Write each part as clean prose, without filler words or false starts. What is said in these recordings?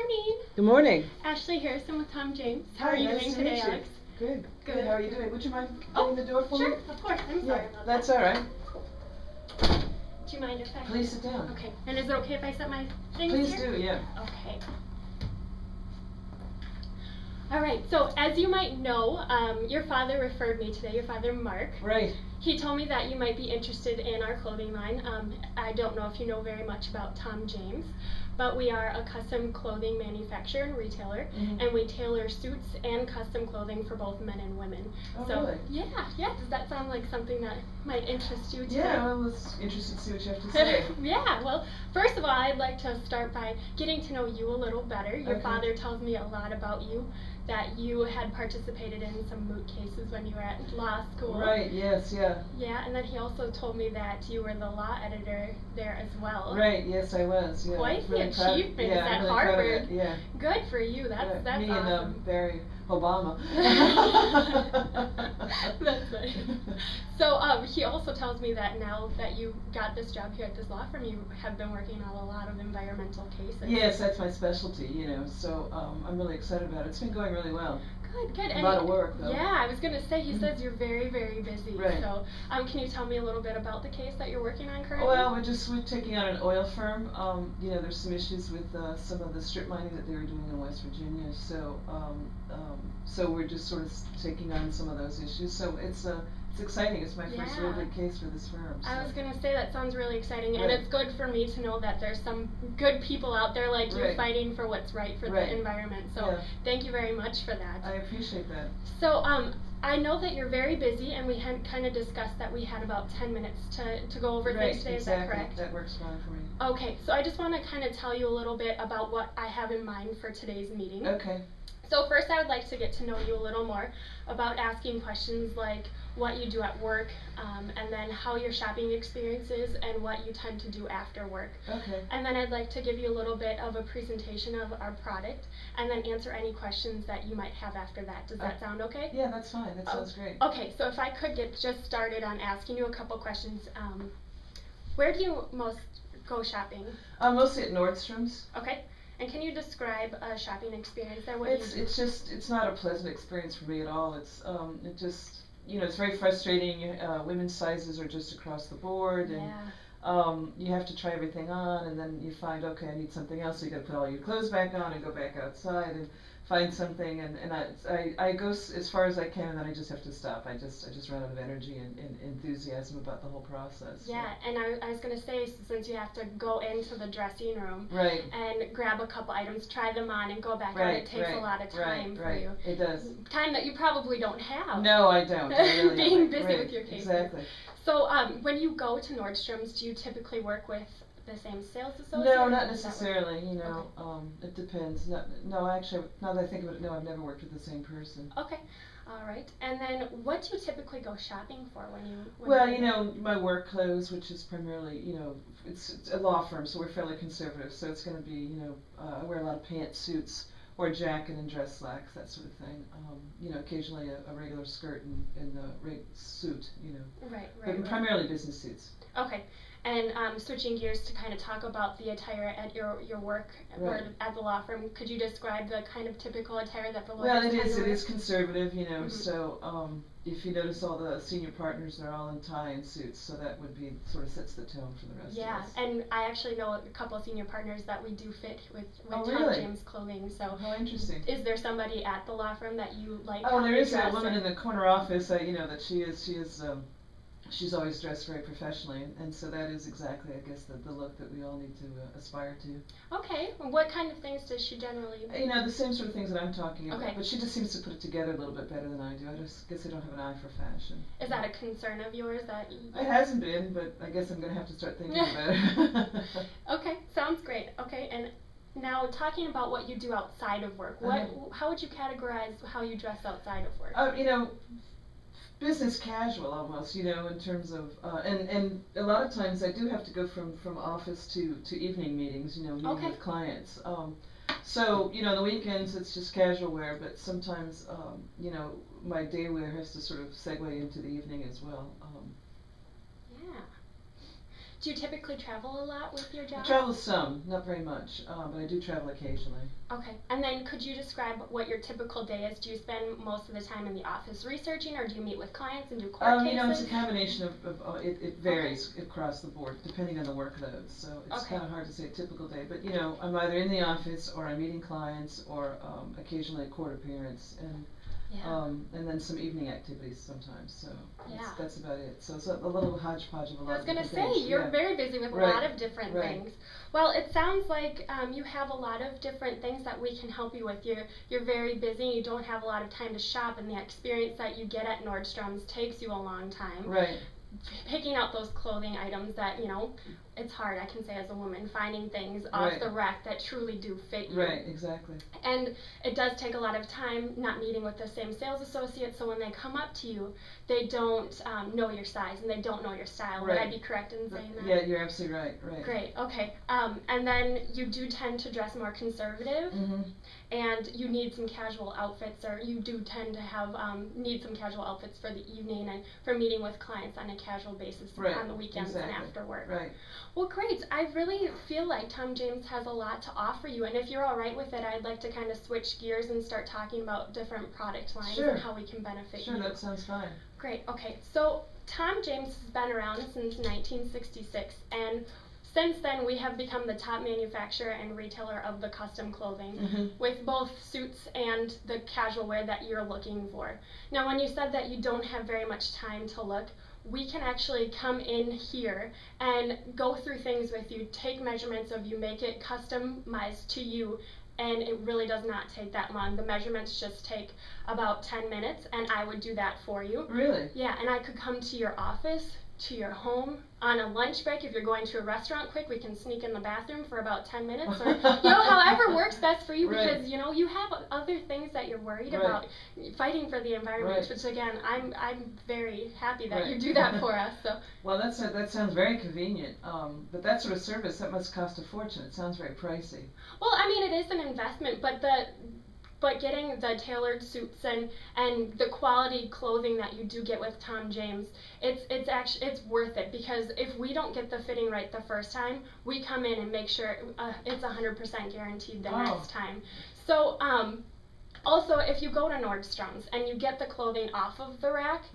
morning. Good morning. Ashley Harrison with Tom James. How Hi, are you nice doing to today, meet you. Alex? Good. Good. How are you doing? Would you mind opening the door for sure, me? of course. I'm sorry about That's that. all right. Do you mind if I... Please sit down. Okay. And is it okay if I set my things Please here? do, yeah. Okay. All right. So as you might know, your father referred me today, your father Mark. Right. He told me that you might be interested in our clothing line. I don't know if you know very much about Tom James, but we are a custom clothing manufacturer and retailer, and we tailor suits and custom clothing for both men and women. Oh, so, really? Yeah. Does that sound like something that might interest you today? Yeah, well, it's interesting to see what you have to say. Yeah, well, first of all, I'd like to start by getting to know you a little better. Your father tells me a lot about you, that you had participated in some moot cases when you were at law school. Right, yes, yeah. Yeah, and then he also told me that you were the law editor there as well. Right, yes, I was. Yeah. Quite really the achievement yeah, at really Harvard. Yeah. Good for you. That's me awesome. and Barry Obama. That's right. So he also tells me that now that you got this job here at this law firm, you have been working on a lot of environmental cases. Yes, that's my specialty, so I'm really excited about it. It's been going really well. Good. A lot of work, though. Yeah, I was going to say, he says you're very, very busy. Right. So can you tell me a little bit about the case that you're working on currently? Well, we're taking on an oil firm. There's some issues with some of the strip mining that they were doing in West Virginia. So we're just sort of taking on some of those issues. So it's exciting. It's my first real big case for this firm. So. I was going to say that sounds really exciting, right. and it's good for me to know that there's some good people out there like you fighting for what's right for the environment. So thank you very much for that. I appreciate that. So I know that you're very busy, and we had kind of discussed that we had about 10 minutes to go over things today. Exactly. Is that correct? That works fine for me. Okay, so I just want to kind of tell you a little bit about what I have in mind for today's meeting. Okay. So first I would like to get to know you a little more about asking questions like what you do at work, and then how your shopping experience is and what you tend to do after work. Okay. And then I'd like to give you a little bit of a presentation of our product and then answer any questions that you might have after that. Does that sound okay? Yeah, that's fine. That sounds great. Okay, so if I could get just started on asking you a couple questions. Where do you most go shopping? Mostly at Nordstrom's. Okay. And can you describe a shopping experience there? It's not a pleasant experience for me at all. It's it's very frustrating. Women's sizes are just across the board, and you have to try everything on, and then you find, okay, I need something else, so you got to put all your clothes back on and go back outside and find something, and I go as far as I can, and then I just have to stop. I just run out of energy and enthusiasm about the whole process. Yeah, and I was going to say, since you have to go into the dressing room and grab a couple items, try them on, and go back out, it takes a lot of time for you. It does. Time that you probably don't have. No, I don't. I really Being busy with your cases. Exactly. So when you go to Nordstrom's, do you typically work with the same sales associate? No, not necessarily. It depends. No, actually, now that I think of it, no, I've never worked with the same person. Okay, all right. And then, what do you typically go shopping for when you? My work clothes, which is primarily, it's a law firm, so we're fairly conservative. So it's going to be, I wear a lot of pantsuits or jacket and dress slacks, that sort of thing. Occasionally a regular skirt and a suit. Right. But primarily business suits. Okay. And switching gears to kind of talk about the attire at your work or at the law firm, could you describe the kind of typical attire that the lawyers tend to wear? Well, it is conservative, so if you notice, all the senior partners are all in tie and suits, so that would be sort of sets the tone for the rest of us. Yeah, and I actually know a couple of senior partners that we do fit with Tom James clothing. So how interesting. Is there somebody at the law firm that you like? Oh, there is a woman in the corner office. That she is. She's always dressed very professionally, and so that is exactly, I guess, the look that we all need to aspire to. Okay. What kind of things does she generally? The same sort of things that I'm talking about. Okay. But she just seems to put it together a little bit better than I do. I just guess I don't have an eye for fashion. Is that a concern of yours that? It hasn't been, but I guess I'm going to have to start thinking about it. Okay, sounds great. Okay, and now talking about what you do outside of work, how would you categorize how you dress outside of work? Business casual almost, in terms of, and a lot of times I do have to go from office to evening meetings, meeting with clients. So, the weekends it's just casual wear, but sometimes, my day wear has to sort of segue into the evening as well. Yeah. Do you typically travel a lot with your job? I travel some, not very much, but I do travel occasionally. Okay, and then could you describe what your typical day is? Do you spend most of the time in the office researching, or do you meet with clients and do court cases? You know, it's a combination of it varies across the board depending on the workload. So it's kind of hard to say a typical day, but you know, I'm either in the office or I'm meeting clients or occasionally a court appearance and then some evening activities sometimes. So that's about it. So it's a little hodgepodge of a lot of different things. I was going to say, you're very busy with a lot of different things. Well, it sounds like you have a lot of different things that we can help you with. You're very busy, you don't have a lot of time to shop, and the experience that you get at Nordstrom's takes you a long time. Right. Picking out those clothing items that, you know, it's hard, I can say, as a woman, finding things off the rack that truly do fit you. Right, exactly. And it does take a lot of time not meeting with the same sales associates, so when they come up to you, they don't know your size and they don't know your style. Would I be correct in saying that? Yeah, you're absolutely right. Great, okay. And then you do tend to dress more conservative, and you need some casual outfits, or you do tend to have need some casual outfits for the evening and for meeting with clients on a casual basis on the weekends and after work. Right. Well, great. I really feel like Tom James has a lot to offer you, and if you're all right with it, I'd like to kind of switch gears and start talking about different product lines and how we can benefit you. Sure, that sounds fine. Great. Okay, so Tom James has been around since 1966, and since then we have become the top manufacturer and retailer of the custom clothing, with both suits and the casual wear that you're looking for. Now, when you said that you don't have very much time to look, we can actually come in here and go through things with you, take measurements of you, make it customized to you, and it really does not take that long. The measurements just take about 10 minutes, and I would do that for you. Really? Yeah, and I could come to your office, to your home, on a lunch break. If you're going to a restaurant quick, we can sneak in the bathroom for about 10 minutes, or, you know, however works best for you, because, you know, you have other things that you're worried about, fighting for the environment, which, again, I'm very happy that you do that for us. So. Well, that sounds very convenient, but that sort of service, that must cost a fortune. It sounds very pricey. Well, I mean, it is an investment, but getting the tailored suits and the quality clothing that you do get with Tom James, it's worth it, because if we don't get the fitting right the first time, we come in and make sure it's 100% guaranteed the next time. So also, if you go to Nordstrom's and you get the clothing off of the rack,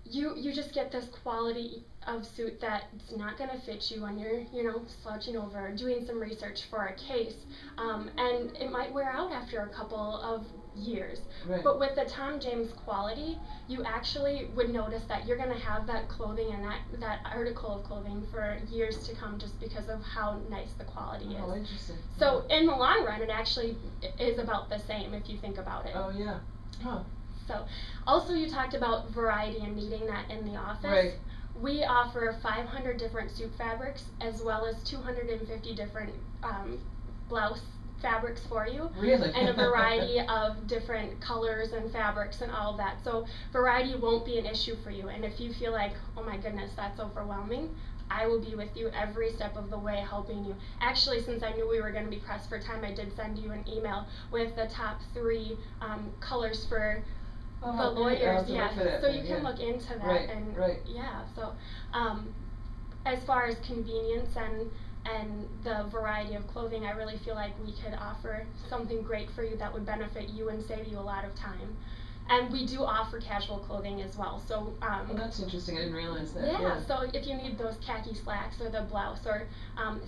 you just get this quality of suit that's not going to fit you when you're, you know, slouching over or doing some research for a case, and it might wear out after a couple of years. But with the Tom James quality, you actually would notice that you're going to have that clothing and that article of clothing for years to come, just because of how nice the quality is. Oh, interesting. So in the long run, it actually is about the same if you think about it. Oh, yeah. Huh. So, also you talked about variety and needing that in the office. We offer 500 different suit fabrics, as well as 250 different blouse fabrics for you. Really? And a variety of different colors and fabrics and all of that. So variety won't be an issue for you. And if you feel like, oh my goodness, that's overwhelming, I will be with you every step of the way, helping you. Actually, since I knew we were going to be pressed for time, I did send you an email with the top 3 colors for the lawyers, so you can look into that, and so as far as convenience and the variety of clothing, I really feel like we could offer something great for you that would benefit you and save you a lot of time. And we do offer casual clothing as well. So well, that's interesting. I didn't realize that. Yeah. So if you need those khaki slacks or the blouse or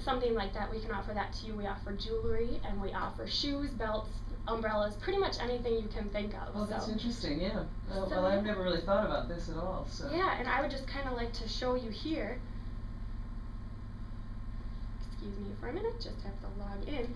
something like that, we can offer that to you. We offer jewelry, and we offer shoes, belts, umbrellas, pretty much anything you can think of. Oh, that's interesting. Yeah. Well, I've never really thought about this at all. So. Yeah, and I would just kind of like to show you here. Excuse me for a minute. Just have to log in.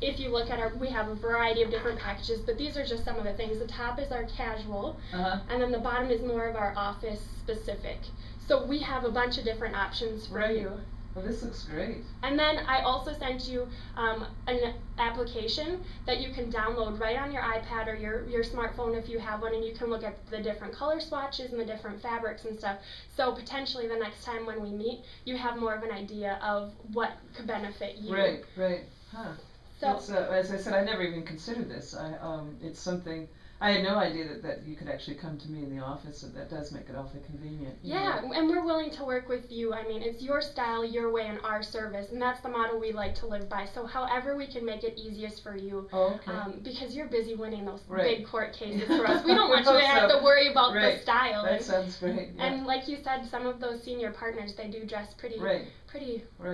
If you look at we have a variety of different packages, but these are just some of the things. The top is our casual, and then the bottom is more of our office specific. So we have a bunch of different options for you. Well, this looks great. And then I also sent you an application that you can download right on your iPad or your smartphone if you have one, and you can look at the different color swatches and the different fabrics and stuff. So potentially the next time when we meet, you have more of an idea of what could benefit you. Right. Huh. So, as I said, I never even considered this. It's something I had no idea that you could actually come to me in the office, so that does make it awfully convenient. Yeah, and we're willing to work with you. I mean, it's your style, your way, and our service, and that's the motto we like to live by. So however we can make it easiest for you, because you're busy winning those big court cases for us. We don't want you to have to worry about the style. That sounds great. Yeah. And like you said, some of those senior partners, they do dress pretty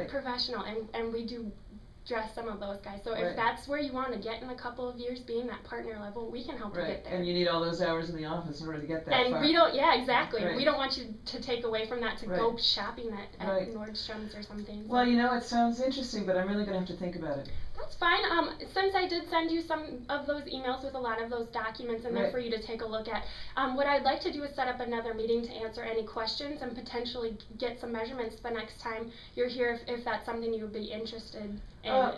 professional, and we do dress some of those guys. So if that's where you want to get in a couple of years, being that partner level, we can help you get there. And you need all those hours in the office in order to get that and far. We don't, exactly. We don't want you to take away from that to go shopping at Nordstrom's or something. So. Well, you know, it sounds interesting, but I'm really going to have to think about it. That's fine. Since I did send you some of those emails with a lot of those documents in there for you to take a look at, what I'd like to do is set up another meeting to answer any questions and potentially get some measurements the next time you're here, if that's something you would be interested in.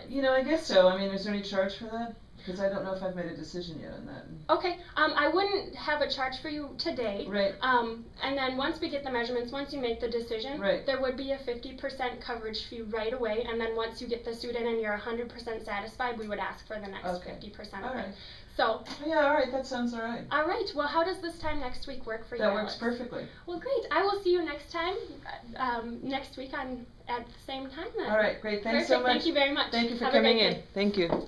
You know, I guess so. I mean, is there any charge for that? Because I don't know if I've made a decision yet on that. Okay, I wouldn't have a charge for you today. Right. And then once we get the measurements, once you make the decision, there would be a 50% coverage fee right away. And then once you get the suit in and you're 100% satisfied, we would ask for the next 50% of it. So. Yeah, all right, that sounds all right. All right, well, how does this time next week work for you, That works perfectly. Well, great. I will see you next time, next week at the same time then. All right, great. Thanks so much. Thank you very much. Thank you for coming in. Thank you.